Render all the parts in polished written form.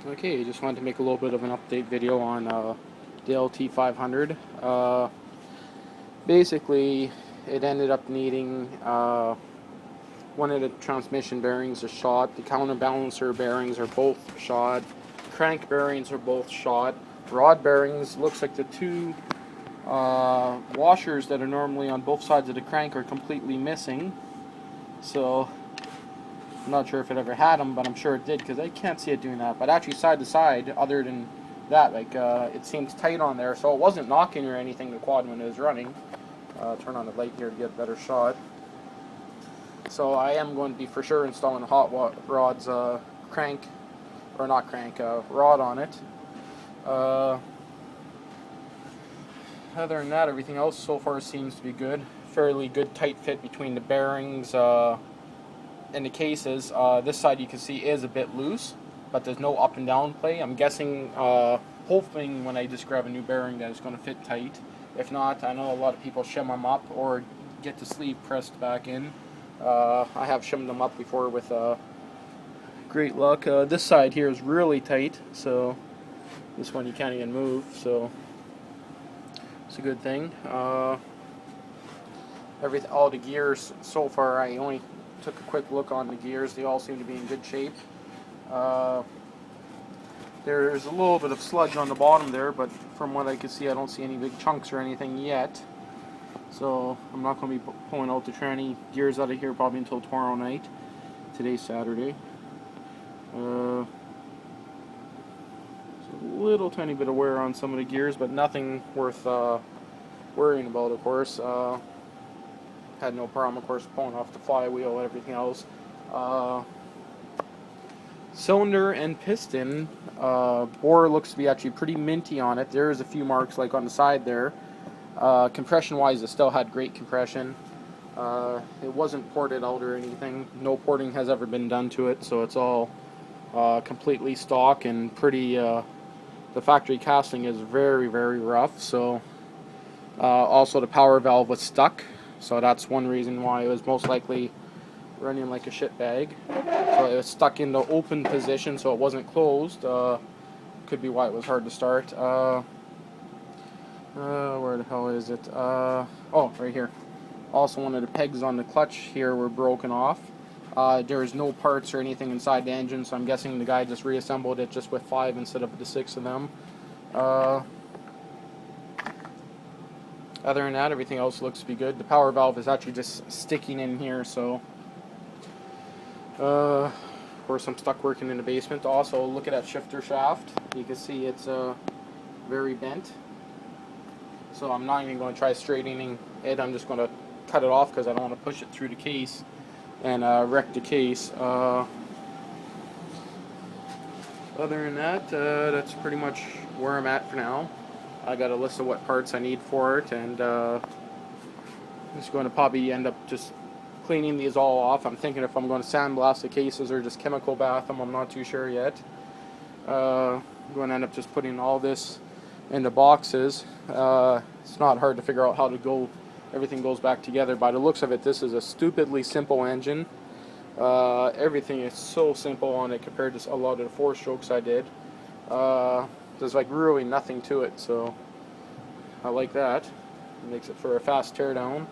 Okay, just wanted to make a little bit of an update video on the LT500. Basically, it ended up needing one of the transmission bearings is shot, the counterbalancer bearings are both shot, crank bearings are both shot, rod bearings, looks like the two washers that are normally on both sides of the crank are completely missing. So I'm not sure if it ever had them, but I'm sure it did because I can't see it doing that. But actually side to side, other than that, like it seems tight on there, so it wasn't knocking or anything, the quad when it was running. Turn on the light here to get a better shot. So I am going to be for sure installing a hot rod's crank, or not crank, rod on it. Other than that, everything else so far seems to be good. Fairly good tight fit between the bearings and the cases. This side you can see is a bit loose, but there's no up and down play. I'm guessing, hoping when I just grab a new bearing that it's going to fit tight. If not, I know a lot of people shim them up or get the sleeve pressed back in. I have shimmed them up before with great luck. This side here is really tight, so this one you can't even move, so it's a good thing. All the gears so far, I only took a quick look on the gears. They all seem to be in good shape. There's a little bit of sludge on the bottom there, but from what I can see, I don't see any big chunks or anything yet. So I'm not going to be pulling out the tranny gears out of here probably until tomorrow night. Today's Saturday. There's a little tiny bit of wear on some of the gears, but nothing worth worrying about, of course. Had no problem, of course, pulling off the flywheel and everything else. Cylinder and piston bore looks to be actually pretty minty on it. There's a few marks like on the side there. Compression wise, it still had great compression. It wasn't ported out or anything. No porting has ever been done to it, so it's all completely stock and pretty. The factory casting is very, very rough. So also the power valve was stuck, so that's one reason why it was most likely running like a shit bag. So it was stuck in the open position, so it wasn't closed. Could be why it was hard to start. Where the hell is it? Oh, right here. Also, one of the pegs on the clutch here were broken off. There is no parts or anything inside the engine, so I'm guessing the guy just reassembled it just with 5 instead of the 6 of them. Other than that, everything else looks to be good. The power valve is actually just sticking in here, so of course I'm stuck working in the basement. Also, look at that shifter shaft. You can see it's very bent. So I'm not even going to try straightening it. I'm just going to cut it off because I don't want to push it through the case and wreck the case. Other than that, that's pretty much where I'm at for now. I got a list of what parts I need for it, and I'm just going to probably end up just cleaning these all off. I'm thinking if I'm going to sandblast the cases or just chemical bath them. I'm not too sure yet. I'm going to end up just putting all this into boxes. It's not hard to figure out how to go. Everything goes back together. By the looks of it, this is a stupidly simple engine. Everything is so simple on it compared to a lot of the 4-strokes I did. There's like really nothing to it, so I like that. It makes it for a fast teardown.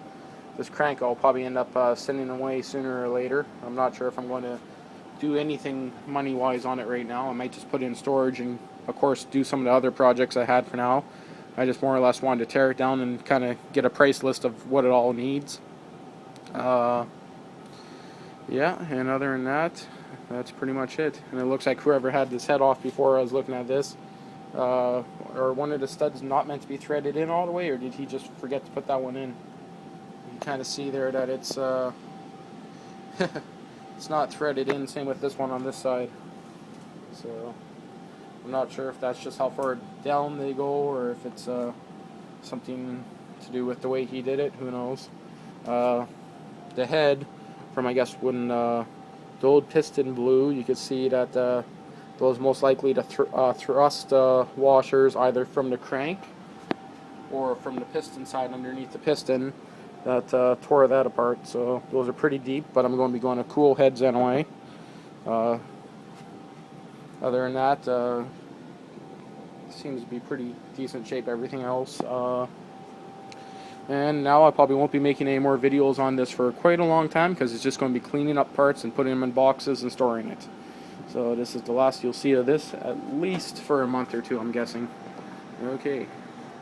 This crank I'll probably end up sending away sooner or later. I'm not sure if I'm going to do anything money-wise on it right now. I might just put it in storage and, of course, do some of the other projects I had for now. I just more or less wanted to tear it down and kind of get a price list of what it all needs. Yeah, and other than that, that's pretty much it. And it looks like whoever had this head off before I was looking at this, or one of the studs not meant to be threaded in all the way, or did he just forget to put that one in? You kind of see there that it's it's not threaded in. Same with this one on this side. So I'm not sure if that's just how far down they go, or if it's something to do with the way he did it. Who knows? The head, from I guess when the old piston blew, you could see that those most likely to thrust washers either from the crank or from the piston side underneath the piston that tore that apart. So those are pretty deep, but I'm going to be going to cool heads anyway. Other than that, seems to be pretty decent shape, everything else. And now I probably won't be making any more videos on this for quite a long time, because it's just going to be cleaning up parts and putting them in boxes and storing it. So this is the last you'll see of this, at least for a month or two, I'm guessing. Okay.